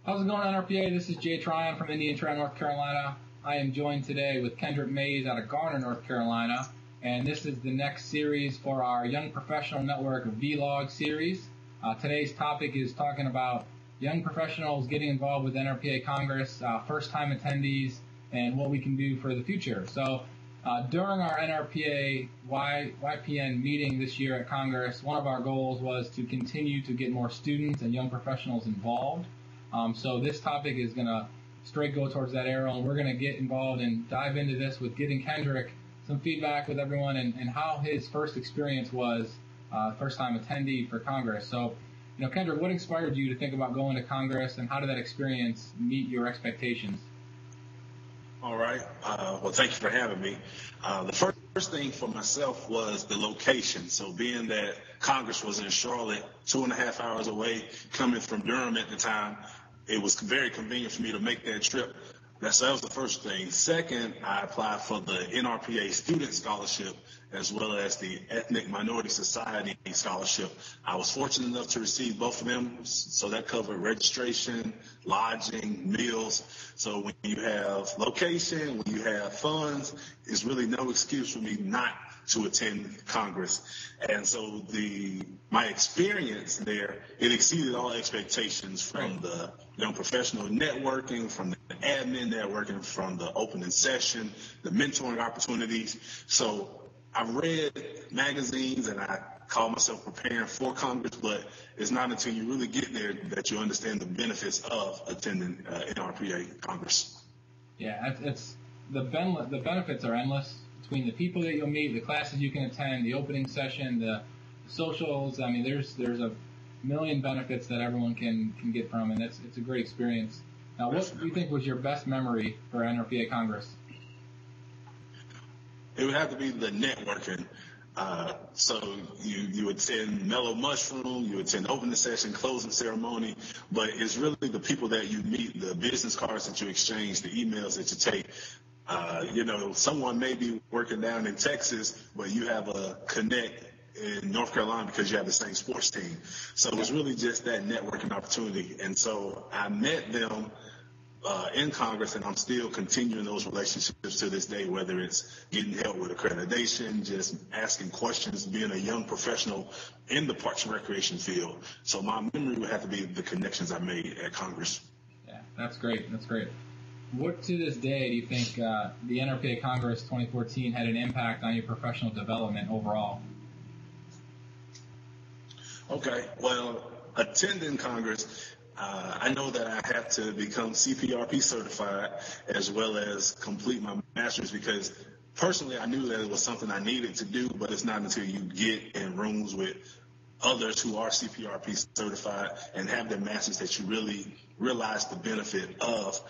How's it going, NRPA? This is Jay Tryon from Indian Trail, North Carolina. I am joined today with Kendrick Mays out of Garner, North Carolina, and this is the next series for our Young Professional Network Vlog series. Today's topic is talking about young professionals getting involved with NRPA Congress, first-time attendees, and what we can do for the future. So during our NRPA YPN meeting this year at Congress, one of our goals was to continue to get more students and young professionals involved. So this topic is going to straight go towards that arrow, and we're going to get involved and dive into this with getting Kendrick some feedback with everyone and how his first experience was, first-time attendee for Congress. So, Kendrick, what inspired you to think about going to Congress, and how did that experience meet your expectations? All right. Well, thank you for having me. The first thing for myself was the location. So being that Congress was in Charlotte, 2.5 hours away, coming from Durham at the time, it was very convenient for me to make that trip. So that was the first thing. Second, I applied for the NRPA Student Scholarship as well as the Ethnic Minority Society Scholarship. I was fortunate enough to receive both of them, so that covered registration, lodging, meals. So when you have location, when you have funds, it's really no excuse for me not to attend Congress. And so my experience there, it exceeded all expectations, from the young professional networking, from the admin networking, from the opening session, the mentoring opportunities. So I've read magazines and I call myself preparing for Congress, but it's not until you really get there that you understand the benefits of attending NRPA Congress. Yeah, the benefits are endless, between the people that you'll meet, the classes you can attend, the opening session, the socials. I mean, there's a million benefits that everyone can get from, and it's a great experience. Now, what do you think was your best memory for NRPA Congress? It would have to be the networking. So you attend Mellow Mushroom, you attend opening session, closing ceremony, but it's really the people that you meet, the business cards that you exchange, the emails that you take. Someone may be working down in Texas, but you have a connect in North Carolina because you have the same sports team. So it was really just that networking opportunity. And so I met them in Congress, and I'm still continuing those relationships to this day, whether it's getting help with accreditation, just asking questions, being a young professional in the Parks and Recreation field. So my memory would have to be the connections I made at Congress. Yeah, that's great. That's great. What, to this day, do you think the NRPA Congress 2014 had an impact on your professional development overall? Okay, well, attending Congress, I know that I have to become CPRP certified as well as complete my master's, because personally I knew that it was something I needed to do, but it's not until you get in rooms with others who are CPRP certified and have their masters that you really realize the benefit of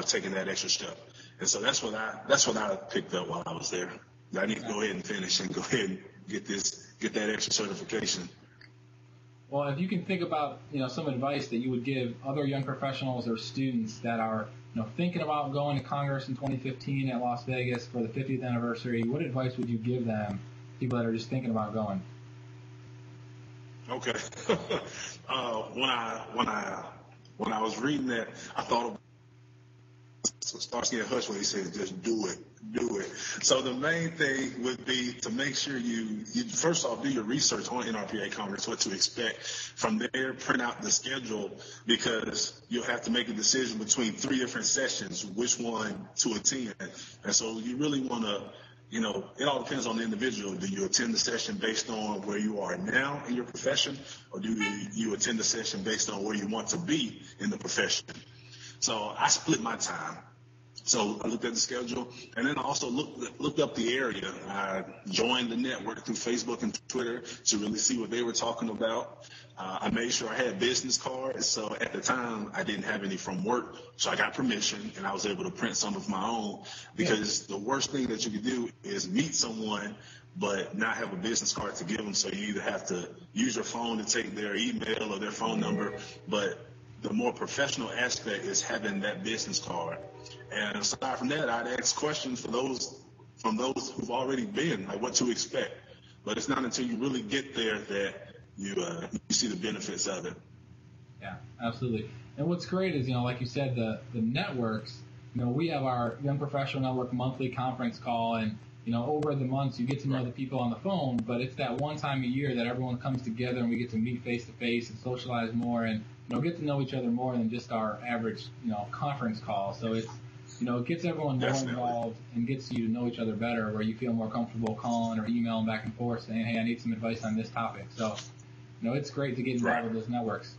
taking that extra step. And so that's what I picked up while I was there. I need to go ahead and finish and go ahead and get that extra certification. Well, if you can think about, some advice that you would give other young professionals or students that are, thinking about going to Congress in 2015 at Las Vegas for the 50th anniversary, what advice would you give them, people that are just thinking about going? Okay. When I was reading that, I thought starts getting hushed when he says, just do it. So the main thing would be to make sure you first off do your research on NRPA Congress, what to expect. From there, print out the schedule, because you'll have to make a decision between 3 different sessions, which one to attend. And so you really want to, it all depends on the individual. Do you attend the session based on where you are now in your profession, or do you attend the session based on where you want to be in the profession? So I split my time. So I looked at the schedule, and then I also looked up the area. I joined the network through Facebook and Twitter to really see what they were talking about. I made sure I had business cards. So at the time, I didn't have any from work, so I got permission, and I was able to print some of my own, because the worst thing that you could do is meet someone but not have a business card to give them. So you either have to use your phone to take their email or their phone number, but the more professional aspect is having that business card. And aside from that, I'd ask questions from those who've already been, like what to expect. But it's not until you really get there that you see the benefits of it. Yeah, absolutely. And what's great is, like you said, the networks, we have our Young Professional Network monthly conference call, and, over the months you get to know the people on the phone, but it's that one time a year that everyone comes together and we get to meet face to face and socialize more and, get to know each other more than just our average, conference call. So it's, it gets everyone more involved and gets you to know each other better, where you feel more comfortable calling or emailing back and forth saying, hey, I need some advice on this topic. So, it's great to get involved with those networks.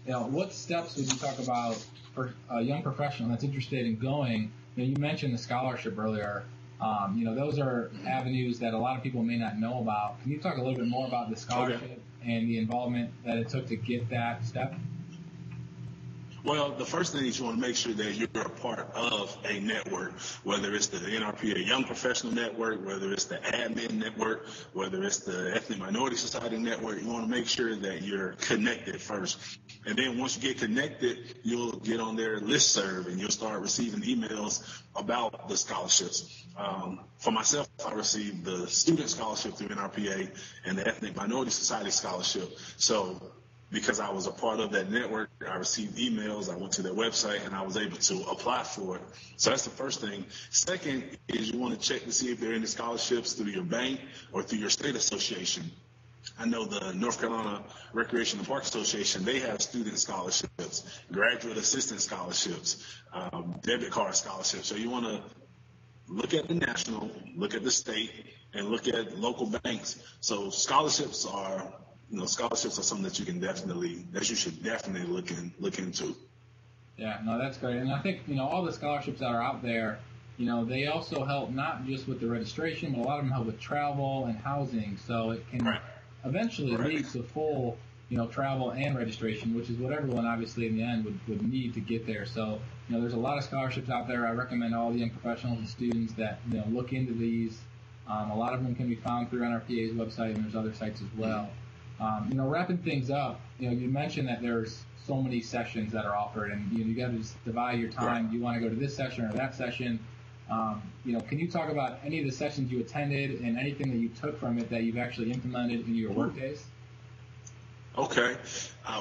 What steps would you talk about for a young professional that's interested in going? You mentioned the scholarship earlier. Those are avenues that a lot of people may not know about. Can you talk a little bit more about the scholarship and the involvement that it took to get that step? Well, the first thing is you want to make sure that you're a part of a network, whether it's the NRPA Young Professional Network, whether it's the Admin Network, whether it's the Ethnic Minority Society Network. You want to make sure that you're connected first. And then once you get connected, you'll get on their listserv and you'll start receiving emails about the scholarships. For myself, I received the Student Scholarship through NRPA and the Ethnic Minority Society Scholarship. So because I was a part of that network, I received emails, I went to their website, and I was able to apply for it. So that's the first thing. Second is you want to check to see if there are any scholarships through your bank or through your state association. I know the North Carolina Recreation and Park Association, they have student scholarships, graduate assistant scholarships, debit card scholarships. So you want to look at the national, look at the state, and look at local banks. So scholarships are something that you should definitely look into. Yeah, no, that's great. And I think, all the scholarships that are out there, they also help not just with the registration, but a lot of them help with travel and housing. So it can eventually lead to full, travel and registration, which is what everyone obviously in the end would need to get there. So, there's a lot of scholarships out there. I recommend all the young professionals and students that, look into these. A lot of them can be found through NRPA's website, and there's other sites as well. Wrapping things up, you mentioned that there's so many sessions that are offered, and you got to just divide your time. Do you want to go to this session or that session? Can you talk about any of the sessions you attended and anything that you took from it that you've actually implemented in your work days? Okay.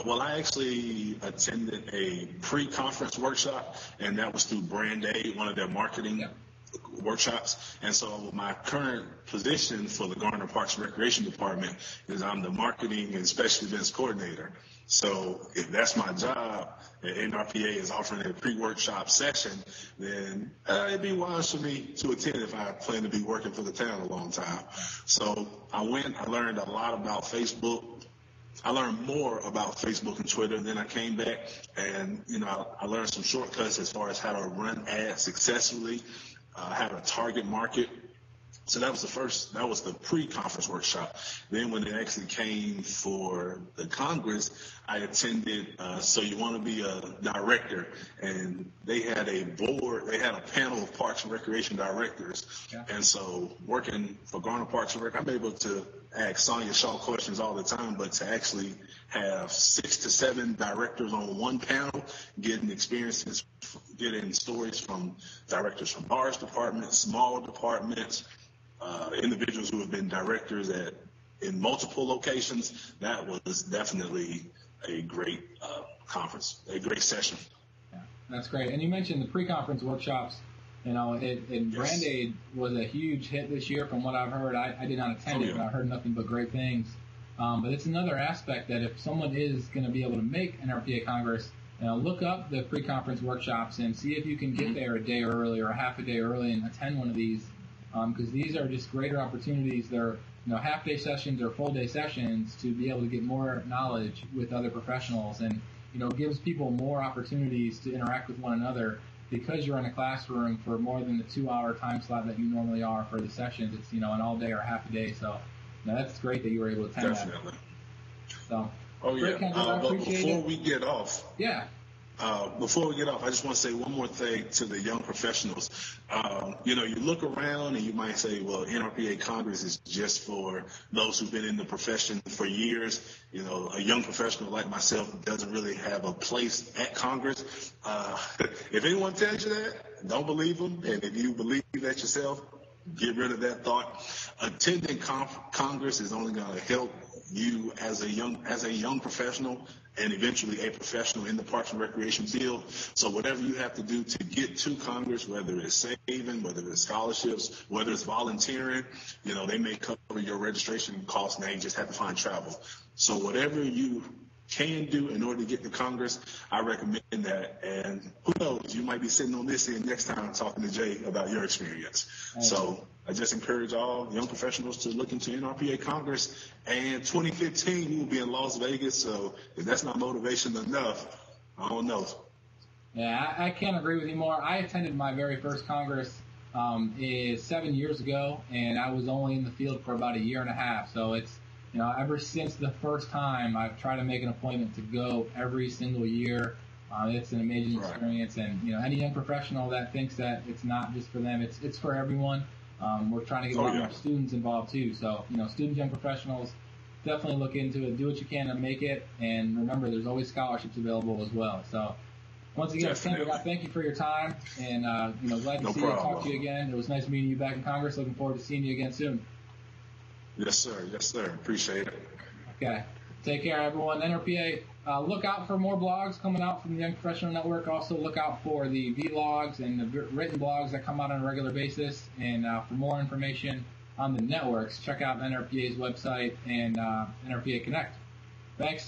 Well, I actually attended a pre-conference workshop, and that was through Brand Aid, one of their marketing workshops. And so my current position for the Garner Parks and Recreation Department is I'm the marketing and special events coordinator. So if that's my job and NRPA is offering a pre-workshop session, then it'd be wise for me to attend if I plan to be working for the town a long time. So I learned a lot about Facebook. I learned more about Facebook and Twitter. Then I came back and, I learned some shortcuts as far as how to run ads successfully, how to target market. So that was the pre-conference workshop. Then when it actually came for the Congress, I attended, So You Want to Be a Director, and they had a panel of Parks and Recreation directors. Yeah. And so working for Garner Parks and Rec, I'm able to ask Sonia Shaw questions all the time, but to actually have 6 to 7 directors on one panel, getting stories from directors from large departments, small departments, individuals who have been directors in multiple locations, that was definitely a great conference, a great session. Yeah, that's great. And you mentioned the pre-conference workshops. Brand Aid was a huge hit this year from what I've heard. I did not attend it, but I heard nothing but great things. But it's another aspect that if someone is going to be able to make NRPA Congress, look up the pre-conference workshops and see if you can get there a day early or a half a day early and attend one of these. Because these are just greater opportunities. They're half-day sessions or full-day sessions to be able to get more knowledge with other professionals, and gives people more opportunities to interact with one another because you're in a classroom for more than the 2-hour time slot that you normally are for the sessions. It's an all-day or half a day. So that's great that you were able to attend Definitely. that. So, but before we get off, I just want to say one more thing to the young professionals. You look around and you might say, well, NRPA Congress is just for those who've been in the profession for years. A young professional like myself doesn't really have a place at Congress. If anyone tells you that, don't believe them. And if you believe that yourself, get rid of that thought. Attending Congress is only going to help you as a young professional and eventually a professional in the Parks and Recreation field. So whatever you have to do to get to Congress, whether it's saving, whether it's scholarships, whether it's volunteering, they may cover your registration costs. Now you just have to find travel. So whatever you can do in order to get to Congress, I recommend that. And who knows, you might be sitting on this end next time talking to Jay about your experience. So I just encourage all young professionals to look into NRPA Congress. And 2015, we will be in Las Vegas. So if that's not motivation enough, I don't know. Yeah, I can't agree with you more. I attended my very first Congress is 7 years ago, and I was only in the field for about a year and a half. So it's, ever since the first time, I've tried to make an appointment to go every single year. It's an amazing experience, and any young professional that thinks that it's not just for them, it's for everyone. We're trying to get a lot more students involved too. So students, young professionals, definitely look into it. Do what you can to make it, and remember, there's always scholarships available as well. So once again, Kendrick, I thank you for your time, and glad to see you and talk to you again. It was nice meeting you back in Congress. Looking forward to seeing you again soon. Yes, sir. Yes, sir. Appreciate it. Okay. Take care, everyone. NRPA, look out for more blogs coming out from the Young Professional Network. Also, look out for the vlogs and the written blogs that come out on a regular basis. And for more information on the networks, check out NRPA's website and NRPA Connect. Thanks.